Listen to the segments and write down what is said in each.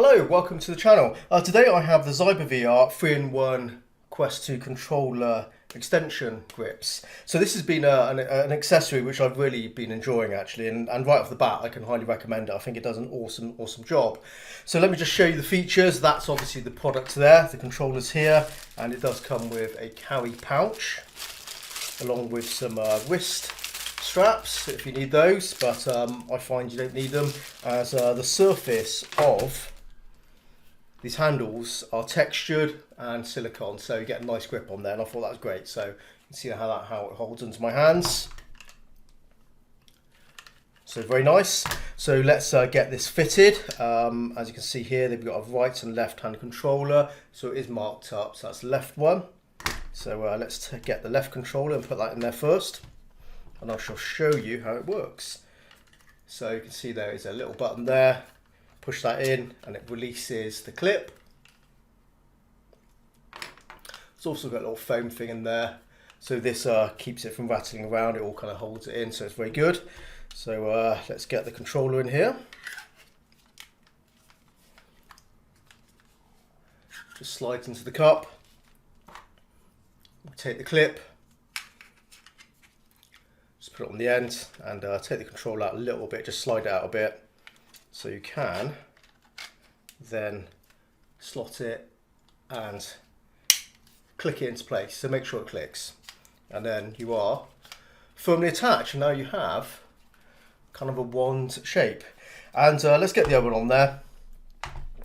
Hello, welcome to the channel. Today I have the ZyberVR 3-in-1 Quest 2 controller extension grips. So this has been an accessory which I've really been enjoying actually, and right off the bat I can highly recommend it. I think it does an awesome job. So let me just show you the features. That's obviously the product there, the controller's here, and it does come with a carry pouch along with some wrist straps if you need those, but I find you don't need them, as the surface of these handles are textured and silicone, so you get a nice grip on there, and I thought that was great. So you can see how it holds into my hands. So very nice. So let's get this fitted. As you can see here, they've got a right and left hand controller, so it is marked up. So that's the left one. So let's get the left controller and put that in there first, and I shall show you how it works. So you can see there is a little button there. Push that in and it releases the clip. It's also got a little foam thing in there, so this keeps it from rattling around. It all kind of holds it in, so it's very good. So let's get the controller in here. Just slides into the cup. Take the clip, just put it on the end, and take the controller out a little bit, just slide it out a bit. So you can then slot it and click it into place. So make sure it clicks, and then you are firmly attached. And now you have kind of a wand shape. And let's get the other one on there.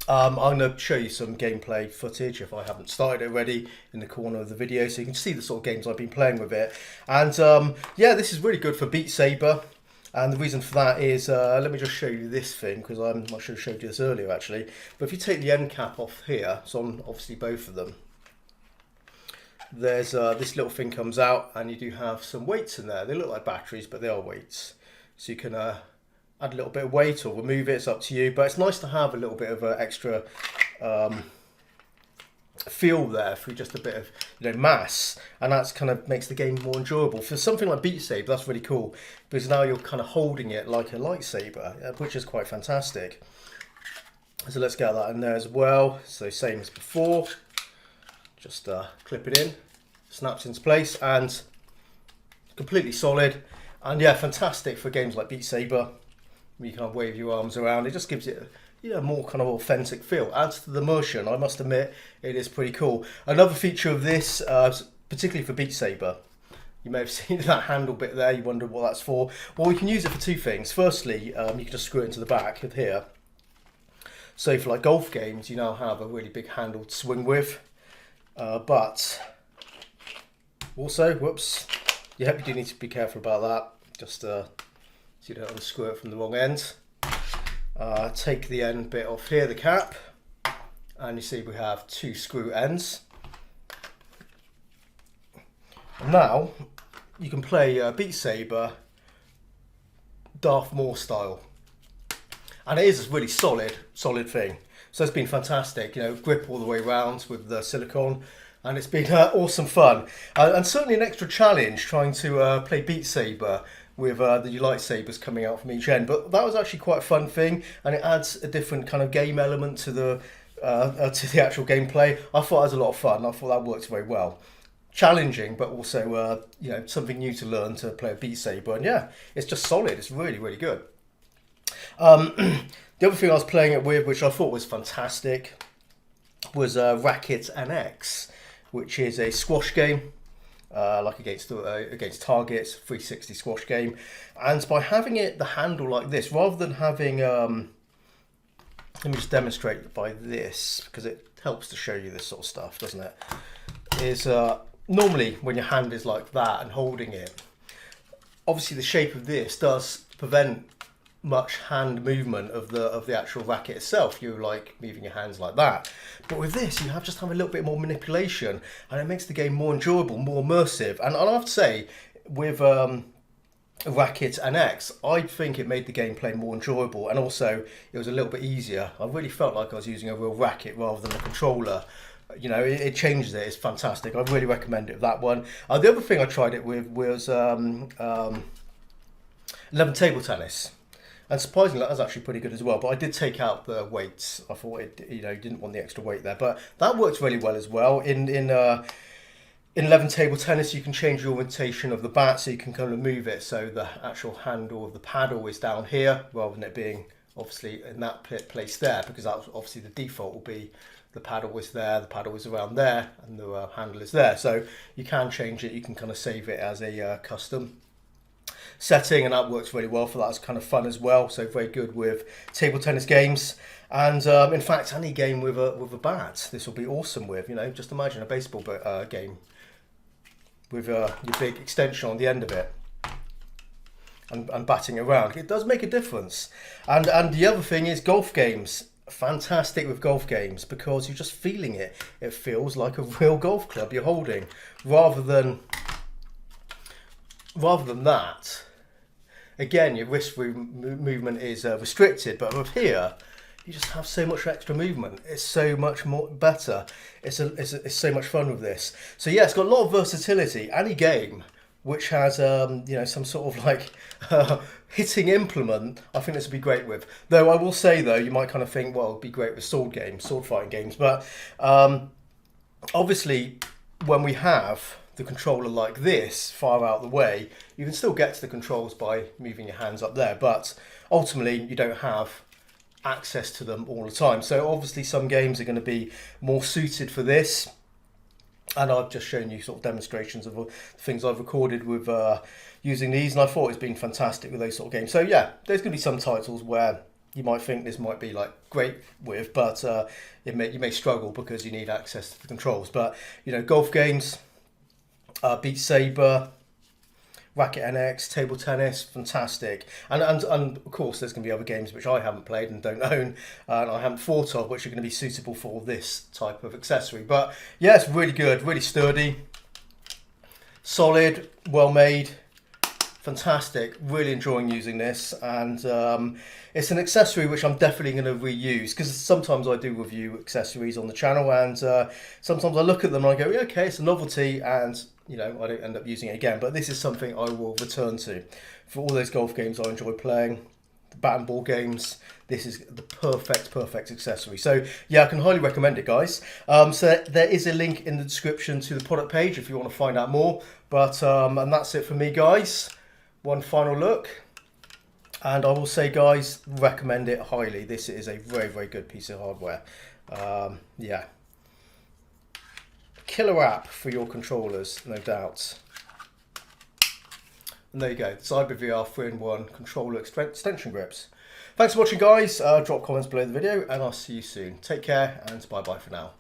I'm going to show you some gameplay footage, if I haven't started it already, in the corner of the video, so you can see the sort of games I've been playing with it. And yeah, this is really good for Beat Saber. And the reason for that is, let me just show you this thing, because I should have showed you this earlier actually. But if you take the end cap off here, so on obviously both of them, there's this little thing comes out, and you do have some weights in there. They look like batteries, but they are weights. So you can add a little bit of weight or remove it, it's up to you. But it's nice to have a little bit of extra feel there for just a bit of mass, and that's kind of makes the game more enjoyable. For something like Beat Saber, that's really cool, because now you're kind of holding it like a lightsaber, which is quite fantastic. So let's get that in there as well. So same as before, just clip it in, snaps into place, and completely solid. And yeah, fantastic for games like Beat Saber. You kind of wave your arms around. It just gives it a more kind of authentic feel. Adds to the immersion. I must admit, it is pretty cool. Another feature of this, particularly for Beat Saber, you may have seen that handle bit there. You wonder what that's for. Well, we can use it for two things. Firstly, you can just screw it into the back of here. So for like golf games, you now have a really big handle to swing with. But also, whoops, yeah, you do need to be careful about that. Just so you don't unscrew it from the wrong end. Take the end bit off here, the cap, and you see we have two screw ends. And now you can play Beat Saber Darth Maul style, and it is a really solid thing. So it's been fantastic, grip all the way around with the silicone, and it's been awesome fun, and certainly an extra challenge trying to play Beat Saber with the lightsabers coming out from each end. But that was actually quite a fun thing, and it adds a different kind of game element to the actual gameplay. I thought it was a lot of fun. I thought that worked very well. Challenging, but also something new to learn to play a Beat Saber. And yeah, it's just solid. It's really good. The other thing I was playing it with, which I thought was fantastic, was Racket NX, which is a squash game. Like against targets, 360 squash game. And by having the handle like this, rather than having, let me just demonstrate by this, because it helps to show you this sort of stuff, doesn't it? Is normally when your hand is like that and holding it, obviously the shape of this does prevent much hand movement of the actual racket itself. You're like moving your hands like that, but with this you just have a little bit more manipulation, and it makes the game more enjoyable, more immersive. And I have to say, with Racket NX, I think it made the gameplay more enjoyable, and also it was a little bit easier. I really felt like I was using a real racket rather than a controller. It changes it. It's fantastic. I really recommend it, that one. The other thing I tried it with was 11 table tennis. And surprisingly, that was actually pretty good as well. But I did take out the weights. I thought it, you didn't want the extra weight there. But that works really well as well. In 11 table tennis, you can change the orientation of the bat, so you can kind of move it so the actual handle of the paddle is down here rather than it being obviously in that place there, because that's obviously the default will be the paddle is there, the paddle is around there, and the handle is there. So you can change it. You can kind of save it as a custom setting, and that works really well for that. It's kind of fun as well. So very good with table tennis games. And in fact, any game with a bat, this will be awesome with. Just imagine a baseball game with your big extension on the end of it and batting around. It does make a difference. And the other thing is golf games. Fantastic with golf games because you're just feeling it. It feels like a real golf club you're holding, rather than that. Again, your wrist movement is restricted, but with here, you just have so much extra movement. It's so much more better. It's so much fun with this. So yeah, it's got a lot of versatility. Any game which has some sort of like hitting implement, I think this would be great with. Though I will say though, you might kind of think, well, it'd be great with sword fighting games. But obviously, when we have the controller like this far out of the way, you can still get to the controls by moving your hands up there. But ultimately, you don't have access to them all the time. So obviously some games are going to be more suited for this, and I've just shown you sort of demonstrations of the things I've recorded with using these, and I thought it's been fantastic with those sort of games. So yeah, there's going to be some titles where you might think this might be like great with, but you may struggle because you need access to the controls. But golf games, Beat Saber, Racket NX, table tennis, fantastic. And of course, there's going to be other games which I haven't played and don't own, and I haven't thought of, which are going to be suitable for this type of accessory. But yeah, it's really good, really sturdy, solid, well made, fantastic. Really enjoying using this, and it's an accessory which I'm definitely going to reuse, because sometimes I do review accessories on the channel, and sometimes I look at them and I go, yeah, okay, it's a novelty, and I don't end up using it again. But this is something I will return to. For all those golf games I enjoy playing, the bat and ball games, this is the perfect accessory. So yeah, I can highly recommend it, guys. So there is a link in the description to the product page if you want to find out more. But and that's it for me, guys. One final look, and I will say, guys, recommend it highly. This is a very good piece of hardware. Yeah. Killer app for your controllers, no doubt. And there you go, ZyberVR 3-in-1 controller extension grips. Thanks for watching, guys. Drop comments below the video, and I'll see you soon. Take care, and bye-bye for now.